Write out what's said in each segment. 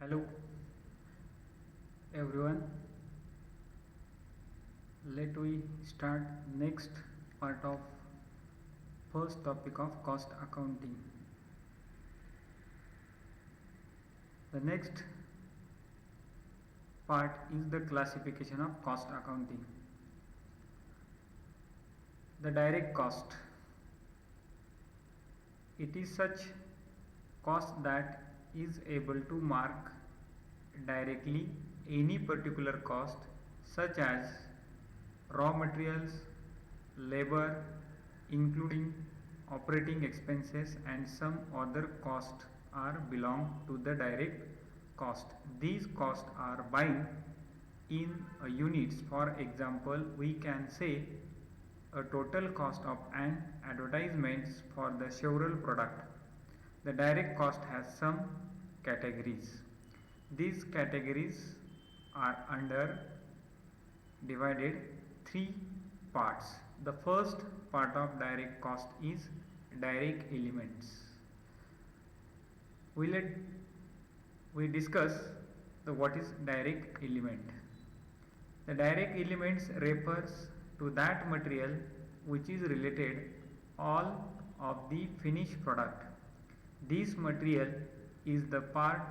Hello everyone, let we start next part of first topic of cost accounting. The next part is the classification of cost accounting. The direct cost, it is such cost that is able to mark directly any particular cost such as raw materials, labor, including operating expenses, and some other costs are belong to the direct cost. These costs are bind in units. For example, we can say a total cost of an advertisement for the several product. The direct cost has some categories. These categories are under divided three parts. The first part of direct cost is direct elements. We discuss the what is direct element. The direct elements refers to that material which is related all of the finished product. This material is the part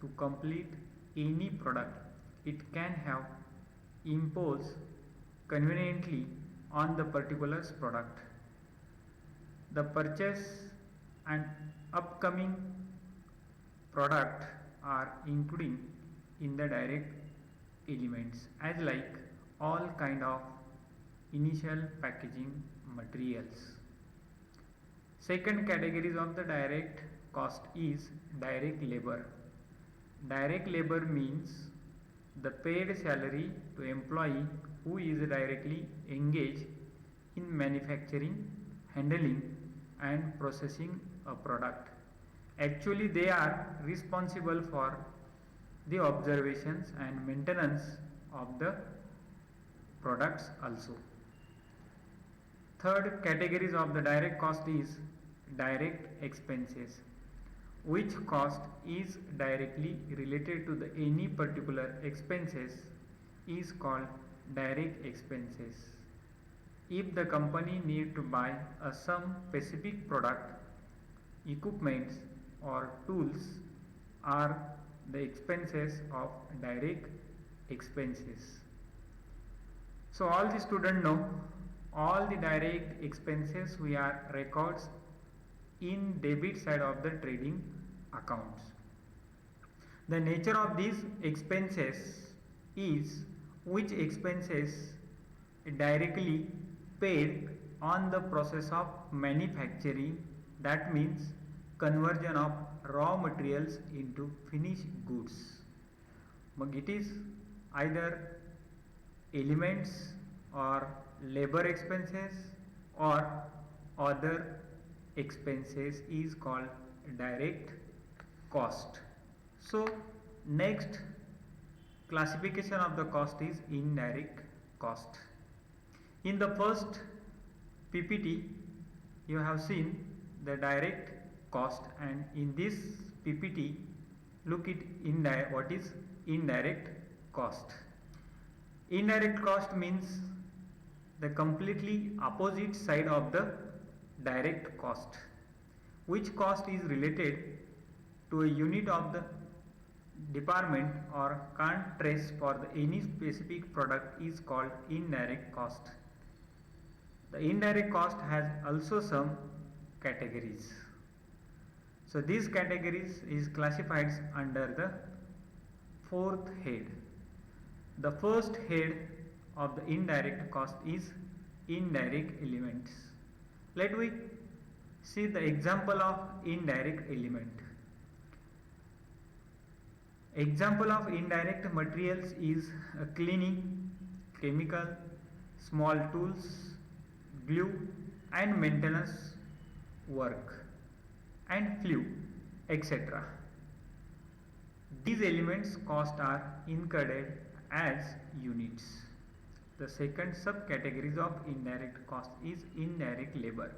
to complete any product. It can have imposed conveniently on the particular product. The purchase and upcoming product are including in the direct elements as like all kind of initial packaging materials. Second categories of the direct cost is direct labor. Direct labor means the paid salary to employee who is directly engaged in manufacturing, handling and processing a product. Actually, they are responsible for the observations and maintenance of the products also. Third categories of the direct cost is direct expenses. Which cost is directly related to the any particular expenses is called direct expenses. If the company need to buy some specific product, equipments or tools are the expenses of direct expenses. So all the students know all the direct expenses we are records in debit side of the trading accounts. The nature of these expenses is which expenses directly paid on the process of manufacturing, that means conversion of raw materials into finished goods. It is either elements or labor expenses or other expenses is called direct cost. So next classification of the cost is indirect cost. In the first PPT you have seen the direct cost, and in this PPT look at what is indirect cost. Indirect cost means the completely opposite side of the direct cost. Which cost is related to a unit of the department or can't trace for the any specific product is called indirect cost. The indirect cost has also some categories. So these categories is classified under the fourth head. The first head of the indirect cost is indirect elements. Let we see the example of indirect element. Example of indirect materials is cleaning, chemical, small tools, glue and maintenance work and fuel, etc. These elements cost are incurred as units. The second subcategories of indirect cost is indirect labor.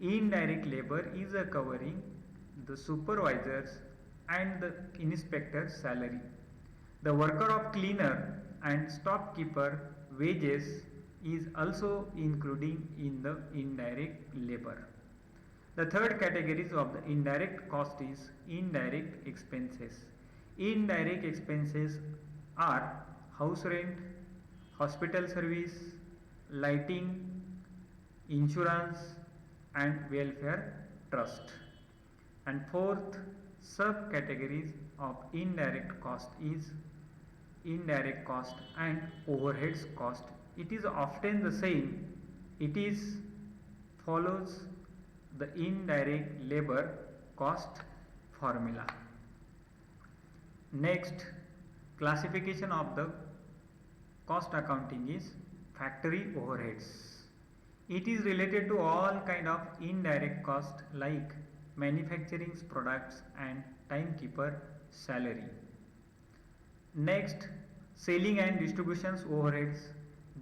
Indirect labor is covering the supervisors and the inspector's salary. The worker of cleaner and storekeeper wages is also including in the indirect labor. The third category of the indirect cost is indirect expenses. Indirect expenses are house rent, hospital service, lighting, insurance and welfare trust. And fourth subcategories of indirect cost is indirect cost and overheads cost. It is often the same. It is follows the indirect labor cost formula. Next, classification of the cost accounting is factory overheads. It is related to all kind of indirect cost like manufacturing products and timekeeper salary. Next, selling and distributions overheads.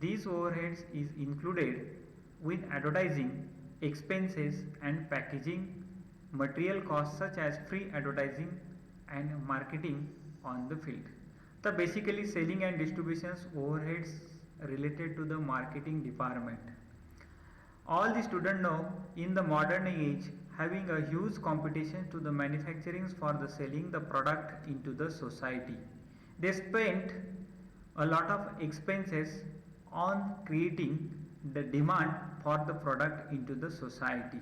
These overheads is included with advertising expenses and packaging material costs such as free advertising and marketing on the field. So basically selling and distributions overheads related to the marketing department. All the students know in the modern age having a huge competition to the manufacturing for the selling the product into the society. They spent a lot of expenses on creating the demand for the product into the society.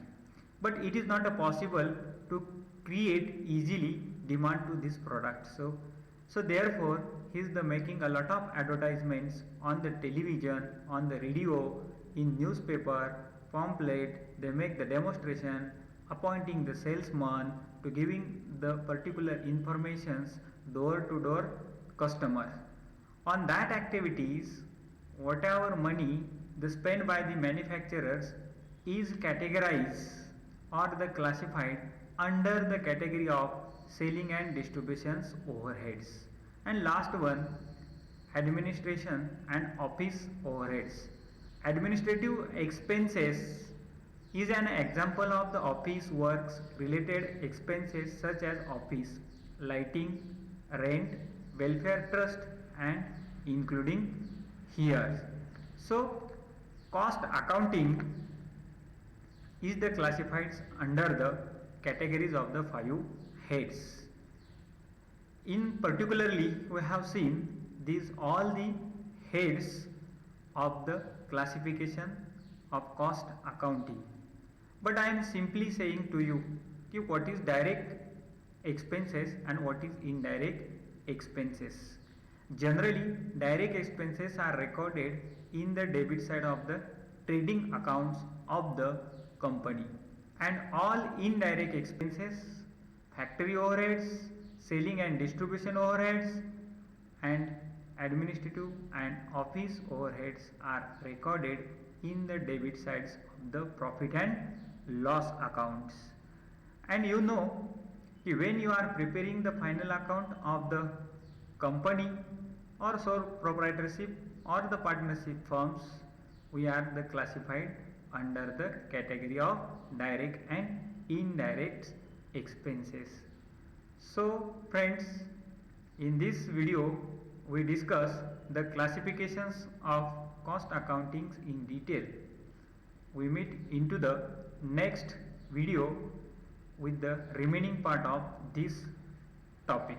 But it is not possible to create easily demand to this product. So therefore he is making a lot of advertisements on the television, on the radio, in newspaper, pamphlet. They make the demonstration, appointing the salesman to giving the particular informations door to door customer. On that activities, whatever money the spent by the manufacturers is categorized or the classified under the category of selling and distributions overheads. And last one, administration and office overheads. Administrative expenses is an example of the office works related expenses such as office, lighting, rent, welfare trust and including here. So cost accounting is the classified under the categories of the 5 heads. In particularly we have seen these all the heads of the classification of cost accounting. But I am simply saying to you what is direct expenses and what is indirect expenses. Generally direct expenses are recorded in the debit side of the trading accounts of the company, and all indirect expenses, factory overheads, selling and distribution overheads and administrative and office overheads are recorded in the debit sides of the profit and loss accounts. And you know when you are preparing the final account of the company or sole proprietorship or the partnership firms, we are the classified under the category of direct and indirect expenses. So friends, in this video we discuss the classifications of cost accountings in detail. We meet into the next video with the remaining part of this topic.